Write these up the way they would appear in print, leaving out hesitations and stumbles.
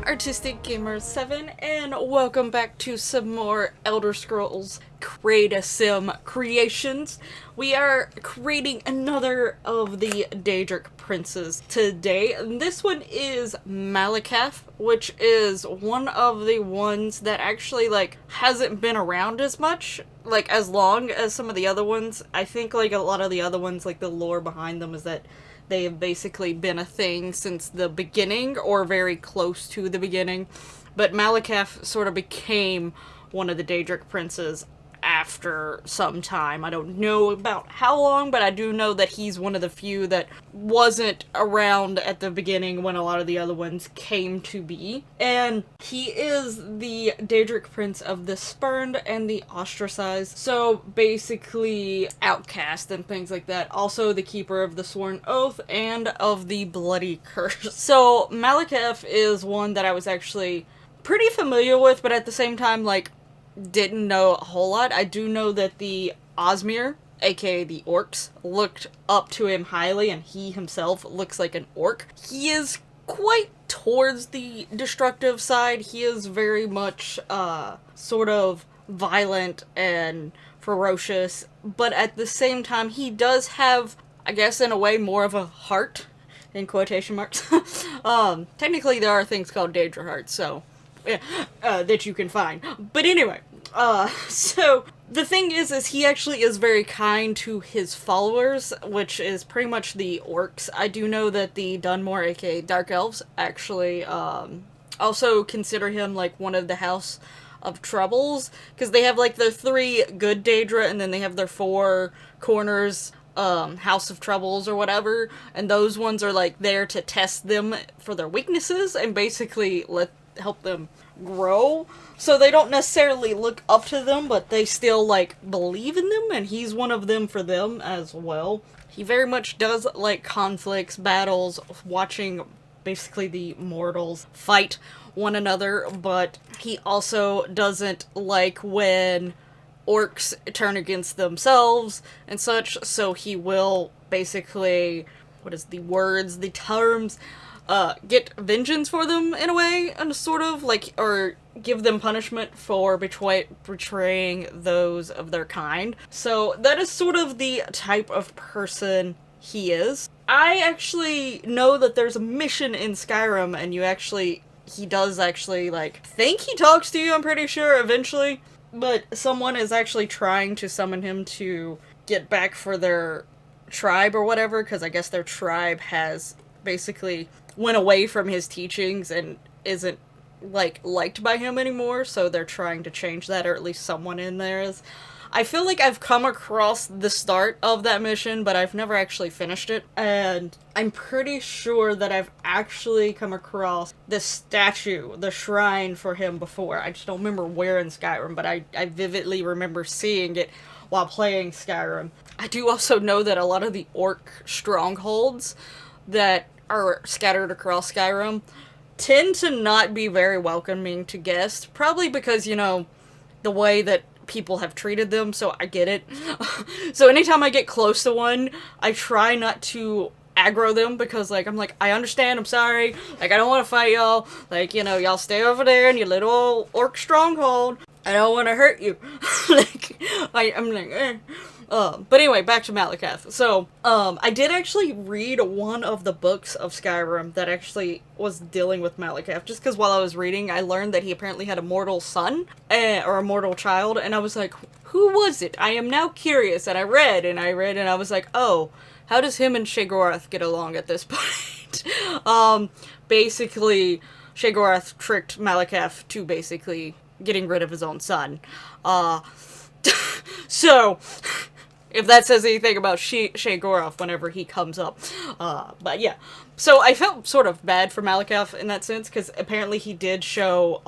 Artistic Gamer 7, and welcome back to some more Elder Scrolls Create-A-Sim creations. We are creating another of the Daedric princes today, and this one is Malacath, which is one of the ones that actually, hasn't been around as much, as long as some of the other ones. I think, a lot of the other ones, the lore behind them is that they have basically been a thing since the beginning, or very close to the beginning. But Malacath sort of became one of the Daedric princes after some time. I don't know about how long, but I do know that he's one of the few that wasn't around at the beginning when a lot of the other ones came to be. And he is the Daedric prince of the spurned and the ostracized. So basically outcast and things like that. Also the keeper of the sworn oath and of the bloody curse. So Malacath is one that I was actually pretty familiar with, but at the same time, didn't know a whole lot. I do know that the Osmir, aka the orcs, looked up to him highly, and he himself looks like an orc. He is quite towards the destructive side. He is very much, sort of violent and ferocious, but at the same time, he does have, I guess in a way, more of a heart, in quotation marks. Technically there are things called Daedra hearts, so that you can find. But anyway, so the thing is he actually is very kind to his followers, which is pretty much the orcs. I do know that the Dunmore, aka Dark Elves, actually, also consider him, one of the House of Troubles, because they have, their three good Daedra, and then they have their four corners, House of Troubles or whatever, and those ones are, there to test them for their weaknesses, and basically help them grow. So they don't necessarily look up to them, but they still believe in them, and he's one of them for them as well. He very much does like conflicts, battles, watching basically the mortals fight one another, but he also doesn't like when orcs turn against themselves and such, so he will basically, the terms, get vengeance for them in a way, and sort of, or give them punishment for betraying those of their kind. So that is sort of the type of person he is. I actually know that there's a mission in Skyrim, and he does actually, think he talks to you, I'm pretty sure, eventually, but someone is actually trying to summon him to get back for their tribe or whatever, because I guess their tribe has basically went away from his teachings and isn't liked by him anymore, so they're trying to change that, or at least someone in there is. I feel like I've come across the start of that mission, but I've never actually finished it, and I'm pretty sure that I've actually come across the statue, the shrine for him before. I just don't remember where in Skyrim, but I vividly remember seeing it while playing Skyrim. I do also know that a lot of the orc strongholds that are scattered across Skyrim tend to not be very welcoming to guests, probably because, the way that people have treated them, so I get it. So anytime I get close to one, I try not to aggro them, because, I'm I understand, I'm sorry, I don't want to fight y'all, y'all stay over there in your little orc stronghold, I don't want to hurt you. But anyway, back to Malacath. So, I did actually read one of the books of Skyrim that actually was dealing with Malacath, just because while I was reading, I learned that he apparently had a mortal son, or a mortal child, and I was like, who was it? I am now curious, and I read, and I was like, oh, how does him and Sheogorath get along at this point? Basically, Sheogorath tricked Malacath to basically getting rid of his own son. So, if that says anything about Sheogorath whenever he comes up. But yeah. So I felt sort of bad for Malacath in that sense, because apparently he did show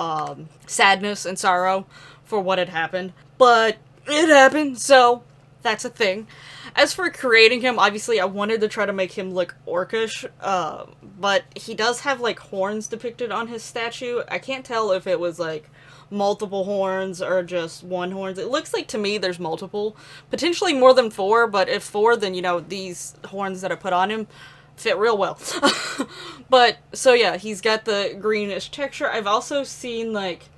sadness and sorrow for what had happened. But it happened, so that's a thing. As for creating him, obviously I wanted to try to make him look orcish, but he does have, horns depicted on his statue. I can't tell if it was, multiple horns or just one horn. It looks like to me there's multiple. Potentially more than four, but if four, then, these horns that are put on him fit real well. But, so yeah, he's got the greenish texture. I've also seen, like,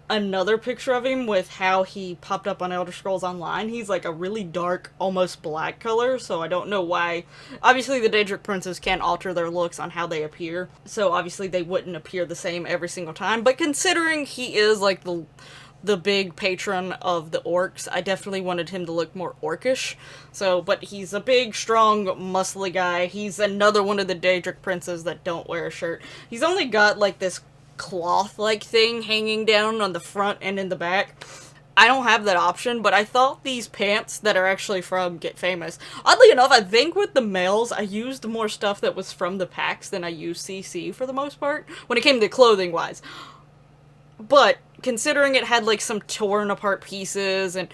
another picture of him with how he popped up on Elder Scrolls Online. He's like a really dark, almost black color, so I don't know why. Obviously, the Daedric princes can alter their looks on how they appear, so obviously they wouldn't appear the same every single time, but considering he is like the big patron of the orcs, I definitely wanted him to look more orcish. So, but he's a big, strong, muscly guy. He's another one of the Daedric princes that don't wear a shirt. He's only got like this cloth-like thing hanging down on the front and in the back. I don't have that option, but I thought these pants that are actually from Get Famous. Oddly enough, I think with the males, I used more stuff that was from the packs than I used CC for the most part, when it came to clothing-wise. But, considering it had, like, some torn apart pieces, and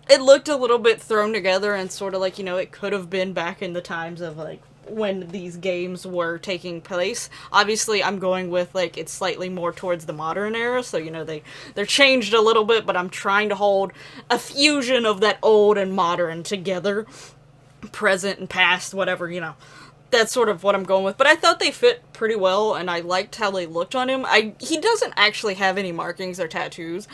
it looked a little bit thrown together, and sort of like, you know, it could have been back in the times of, like, when these games were taking place. Obviously, I'm going with, like, it's slightly more towards the modern era, so, you know, they're changed a little bit, but I'm trying to hold a fusion of that old and modern together. Present and past, whatever, you know. That's sort of what I'm going with. But I thought they fit pretty well, and I liked how they looked on him. He doesn't actually have any markings or tattoos.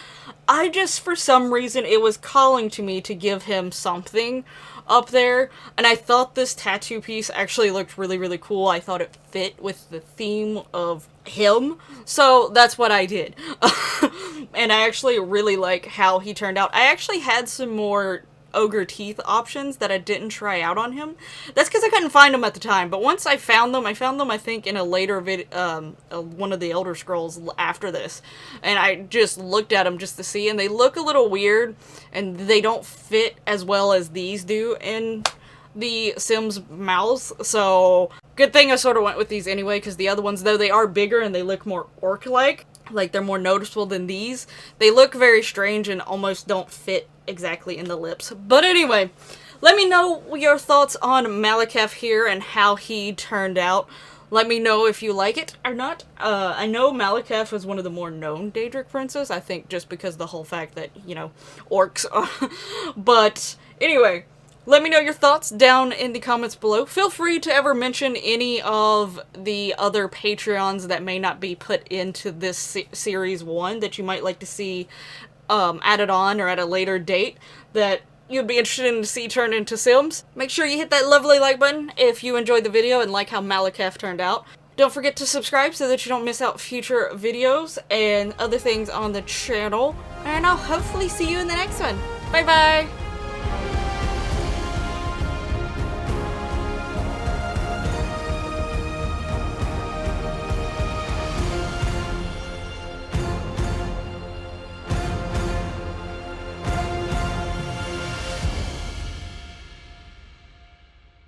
I just, for some reason, it was calling to me to give him something up there, and I thought this tattoo piece actually looked really, really cool. I thought it fit with the theme of him, so that's what I did. And I actually really like how he turned out. I actually had some more ogre teeth options that I didn't try out on him. That's because I couldn't find them at the time, but once I found them, I think in a later one of the Elder Scrolls after this, and I just looked at them just to see, and they look a little weird, and they don't fit as well as these do in the Sims mouths, so good thing I sort of went with these anyway, because the other ones, though they are bigger and they look more orc-like, like they're more noticeable than these, they look very strange and almost don't fit exactly in the lips. But anyway, let me know your thoughts on Malacath here and how he turned out. Let me know if you like it or not. I know Malacath was one of the more known Daedric princes, I think just because the whole fact that, you know, orcs are. But anyway, let me know your thoughts down in the comments below. Feel free to ever mention any of the other Patreons that may not be put into this Series 1 that you might like to see added on or at a later date that you'd be interested in to see turned into Sims. Make sure you hit that lovely like button if you enjoyed the video and like how Malacath turned out. Don't forget to subscribe so that you don't miss out future videos and other things on the channel. And I'll hopefully see you in the next one. Bye bye!